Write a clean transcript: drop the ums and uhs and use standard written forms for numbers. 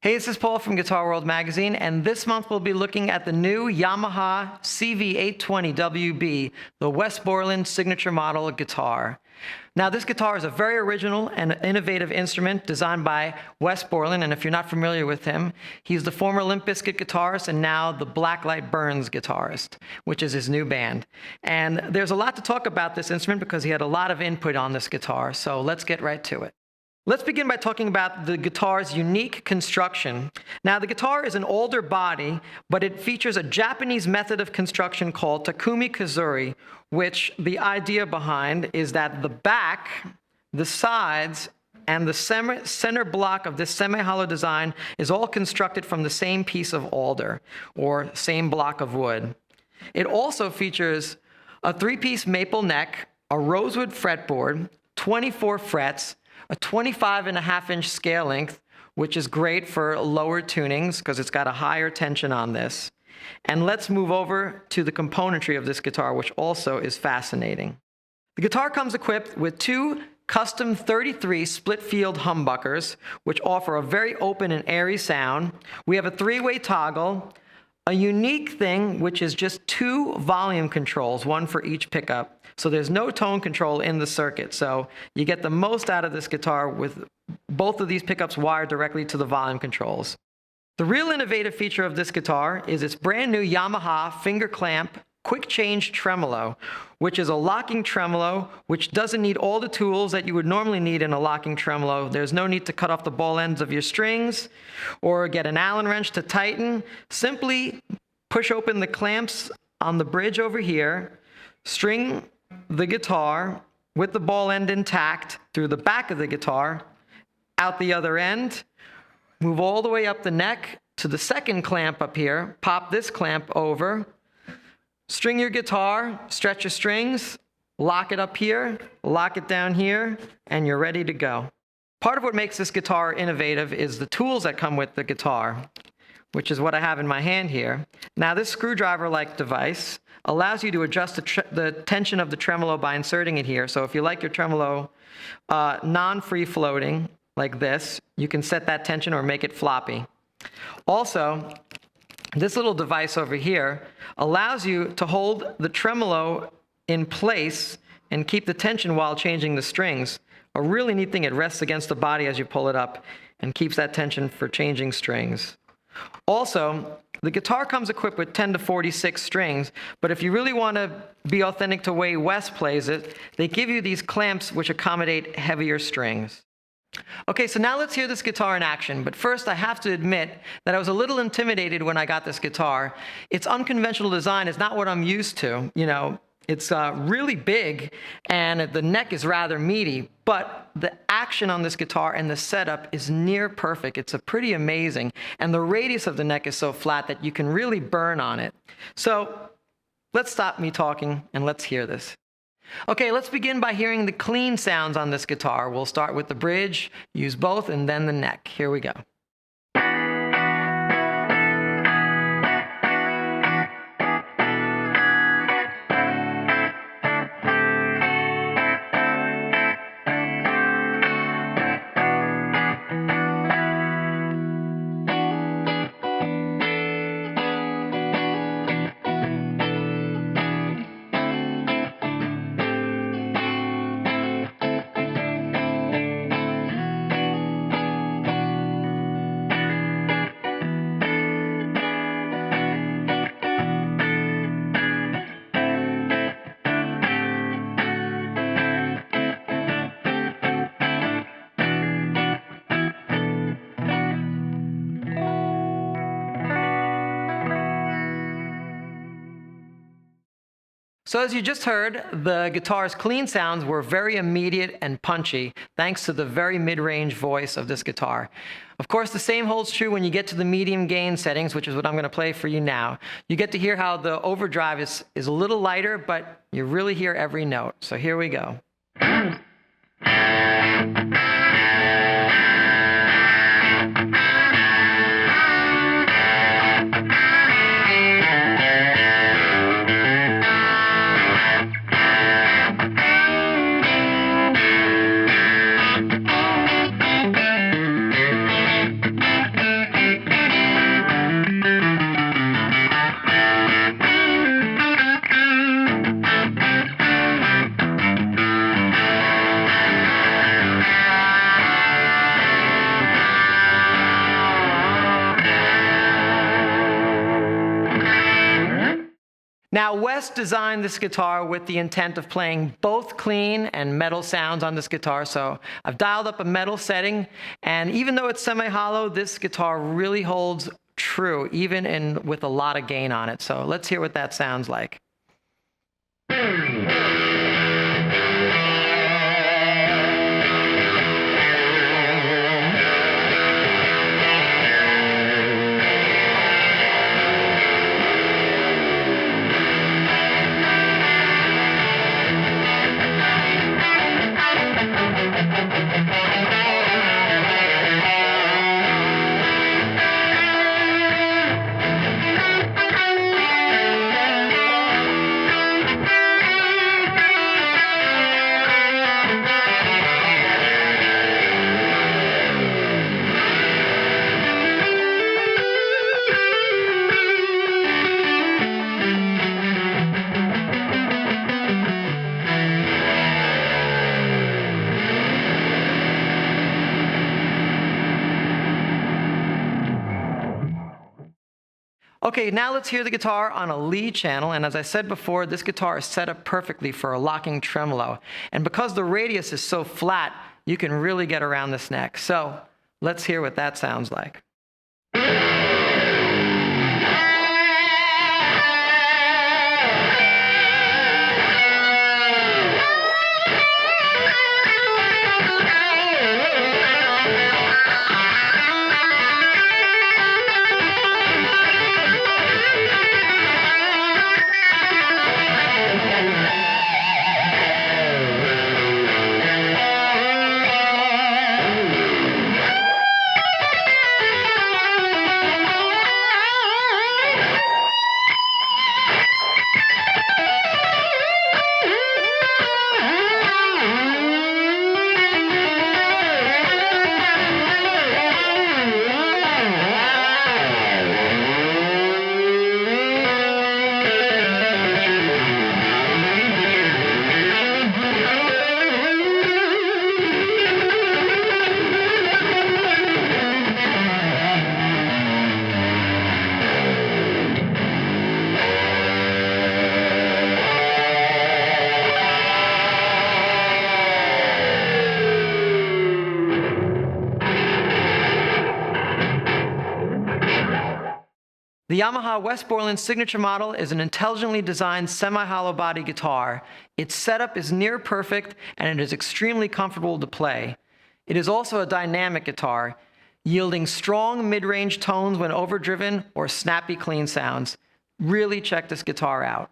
Hey, this is Paul from Guitar World Magazine, and this month we'll be looking at the new Yamaha CV820WB, the Wes Borland signature model guitar. Now, this guitar is a very original and innovative instrument designed by Wes Borland, and if you're not familiar with him, he's the former Limp Bizkit guitarist and now the Blacklight Burns guitarist, which is his new band. And there's a lot to talk about this instrument because he had a lot of input on this guitar, so let's get right to it. Let's begin by talking about the guitar's unique construction. Now, the guitar is an older body, but it features a Japanese method of construction called Takumi Kazuri, which the idea behind is that the back, the sides, and the center block of this semi-hollow design is all constructed from the same piece of alder, or same block of wood. It also features a 3-piece maple neck, a rosewood fretboard, 24 frets, a 25.5-inch scale length, which is great for lower tunings because it's got a higher tension on this. And let's move over to the componentry of this guitar, which also is fascinating. The guitar comes equipped with 2 custom 33 split field humbuckers, which offer a very open and airy sound. We have a 3-way toggle, a unique thing, which is just 2 volume controls, one for each pickup. So there's no tone control in the circuit. So you get the most out of this guitar with both of these pickups wired directly to the volume controls. The real innovative feature of this guitar is its brand new Yamaha finger clamp quick change tremolo, which is a locking tremolo, which doesn't need all the tools that you would normally need in a locking tremolo. There's no need to cut off the ball ends of your strings or get an Allen wrench to tighten. Simply push open the clamps on the bridge over here, string the guitar with the ball end intact through the back of the guitar, out the other end, move all the way up the neck to the second clamp up here, pop this clamp over, string your guitar, stretch your strings, lock it up here, lock it down here, and you're ready to go. Part of what makes this guitar innovative is the tools that come with the guitar, which is what I have in my hand here. Now, this screwdriver-like device allows you to adjust the tension of the tremolo by inserting it here. So if you like your tremolo non-free floating, like this, you can set that tension or make it floppy. Also, this little device over here allows you to hold the tremolo in place and keep the tension while changing the strings. A really neat thing, it rests against the body as you pull it up and keeps that tension for changing strings. Also, the guitar comes equipped with 10 to 46 strings, but if you really want to be authentic to the way Wes plays it, they give you these clamps which accommodate heavier strings. Okay, so now let's hear this guitar in action, but first I have to admit that I was a little intimidated when I got this guitar. Its unconventional design is not what I'm used to. You know, it's really big and the neck is rather meaty, but the action on this guitar and the setup is near perfect. It's pretty amazing, and the radius of the neck is so flat that you can really burn on it. So let's stop me talking and let's hear this. Okay, let's begin by hearing the clean sounds on this guitar. We'll start with the bridge, use both, and then the neck. Here we go. So as you just heard, the guitar's clean sounds were very immediate and punchy, thanks to the very mid-range voice of this guitar. Of course, the same holds true when you get to the medium gain settings, which is what I'm going to play for you now. You get to hear how the overdrive is a little lighter, but you really hear every note. So here we go. Now, Wes designed this guitar with the intent of playing both clean and metal sounds on this guitar, so I've dialed up a metal setting, and even though it's semi-hollow, this guitar really holds true, even with a lot of gain on it. So let's hear what that sounds like. Okay, now let's hear the guitar on a lead channel, and as I said before, this guitar is set up perfectly for a locking tremolo. And because the radius is so flat, you can really get around this neck. So let's hear what that sounds like. The Yamaha Wes Borland signature model is an intelligently designed semi-hollow body guitar. Its setup is near perfect and it is extremely comfortable to play. It is also a dynamic guitar, yielding strong mid-range tones when overdriven or snappy clean sounds. Really check this guitar out.